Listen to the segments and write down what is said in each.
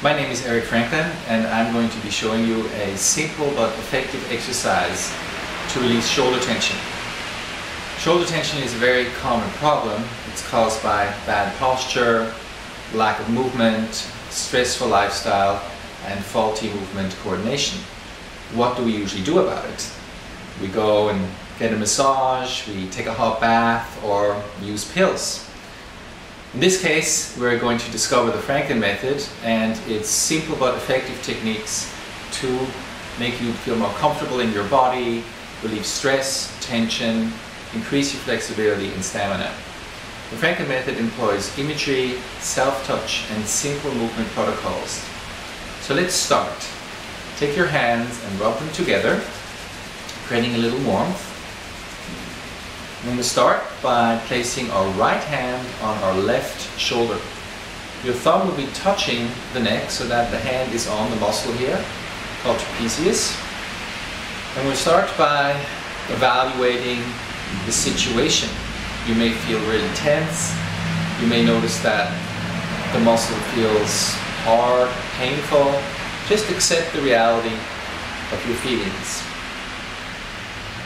My name is Eric Franklin and I'm going to be showing you a simple but effective exercise to release shoulder tension. Shoulder tension is a very common problem. It's caused by bad posture, lack of movement, stressful lifestyle and faulty movement coordination. What do we usually do about it? We go and get a massage, we take a hot bath or use pills. In this case, we're going to discover the Franklin method and its simple but effective techniques to make you feel more comfortable in your body, relieve stress, tension, increase your flexibility and stamina. The Franklin method employs imagery, self-touch and simple movement protocols. So let's start. Take your hands and rub them together, creating a little warmth. I'm going to start by placing our right hand on our left shoulder. Your thumb will be touching the neck so that the hand is on the muscle here, called trapezius. And we'll start by evaluating the situation. You may feel really tense. You may notice that the muscle feels hard, painful. Just accept the reality of your feelings.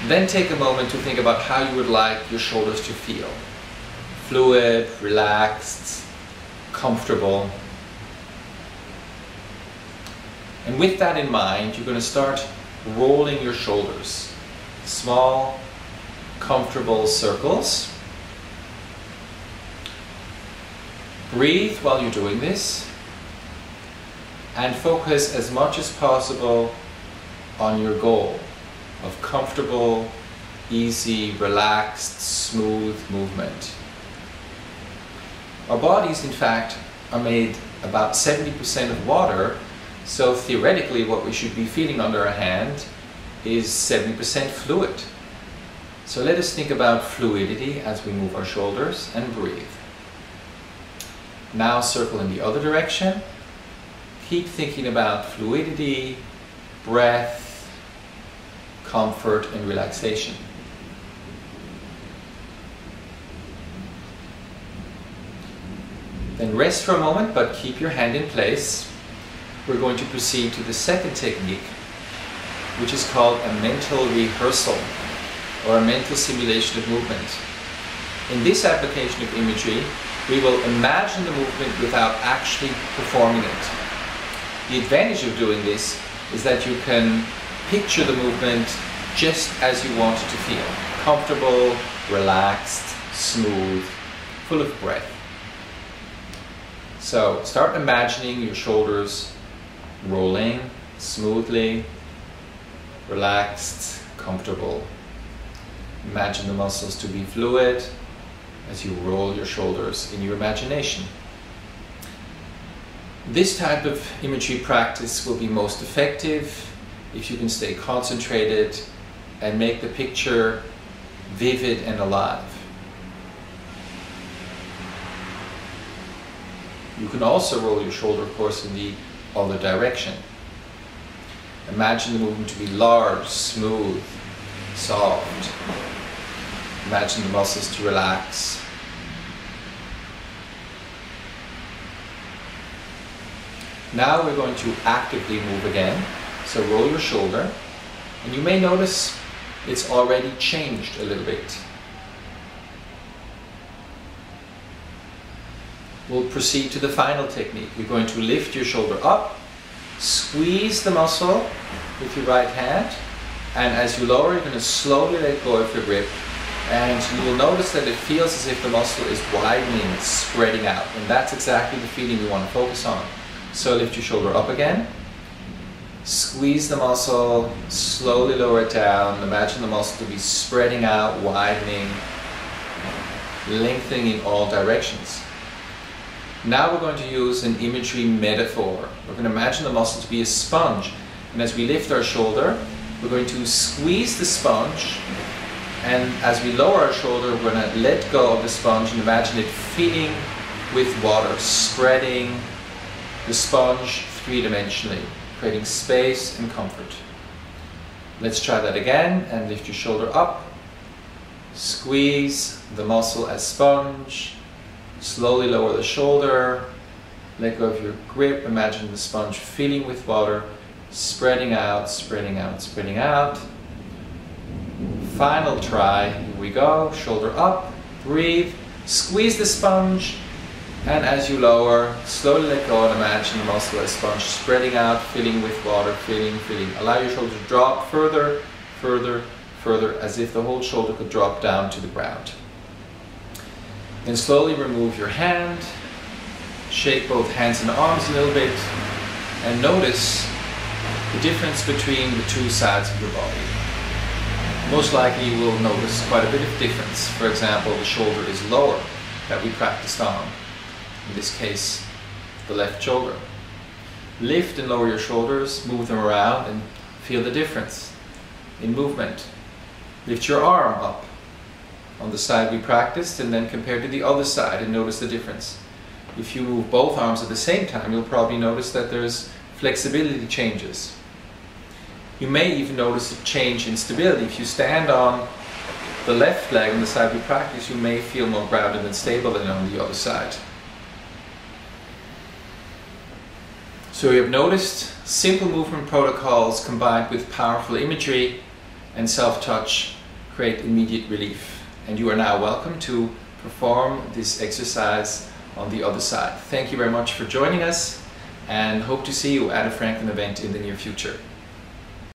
Then take a moment to think about how you would like your shoulders to feel. Fluid, relaxed, comfortable. And with that in mind, you're going to start rolling your shoulders. Small, comfortable circles. Breathe while you're doing this. And focus as much as possible on your goal of comfortable, easy, relaxed, smooth movement. Our bodies, in fact, are made about 70% of water, so theoretically what we should be feeling under our hand is 70% fluid. So let us think about fluidity as we move our shoulders and breathe. Now circle in the other direction. Keep thinking about fluidity, breath, comfort and relaxation. Then rest for a moment, but keep your hand in place. We're going to proceed to the second technique, which is called a mental rehearsal or a mental simulation of movement. In this application of imagery, we will imagine the movement without actually performing it. The advantage of doing this is that you can picture the movement just as you want it to feel. Comfortable, relaxed, smooth, full of breath. So start imagining your shoulders rolling smoothly, relaxed, comfortable. Imagine the muscles to be fluid as you roll your shoulders in your imagination. This type of imagery practice will be most effective if you can stay concentrated and make the picture vivid and alive. You can also roll your shoulder, of course, in the other direction. Imagine the movement to be large, smooth, soft. Imagine the muscles to relax. Now we're going to actively move again. So roll your shoulder, and you may notice it's already changed a little bit. We'll proceed to the final technique. You're going to lift your shoulder up, squeeze the muscle with your right hand, and as you lower, you're going to slowly let go of your grip, and you will notice that it feels as if the muscle is widening, it's spreading out, and that's exactly the feeling we want to focus on. So lift your shoulder up again. Squeeze the muscle, slowly lower it down. Imagine the muscle to be spreading out, widening, lengthening in all directions. Now we're going to use an imagery metaphor. We're going to imagine the muscle to be a sponge. And as we lift our shoulder, we're going to squeeze the sponge. And as we lower our shoulder, we're going to let go of the sponge and imagine it filling with water, spreading the sponge three-dimensionally, creating space and comfort. Let's try that again and lift your shoulder up. Squeeze the muscle as sponge. Slowly lower the shoulder. Let go of your grip. Imagine the sponge filling with water, spreading out, spreading out, spreading out. Final try. Here we go. Shoulder up. Breathe. Squeeze the sponge. And as you lower, slowly let go and imagine the muscularized sponge spreading out, filling with water, filling, filling. Allow your shoulder to drop further, further, further, as if the whole shoulder could drop down to the ground. Then slowly remove your hand, shake both hands and arms a little bit, and notice the difference between the two sides of your body. Most likely you will notice quite a bit of difference. For example, the shoulder is lower that we practiced on. In this case, the left shoulder. Lift and lower your shoulders, move them around and feel the difference in movement. Lift your arm up on the side we practiced and then compare to the other side and notice the difference. If you move both arms at the same time, you'll probably notice that there's flexibility changes. You may even notice a change in stability. If you stand on the left leg on the side we practice, you may feel more grounded and stable than on the other side. So you have noticed simple movement protocols combined with powerful imagery and self-touch create immediate relief. And you are now welcome to perform this exercise on the other side. Thank you very much for joining us and hope to see you at a Franklin event in the near future.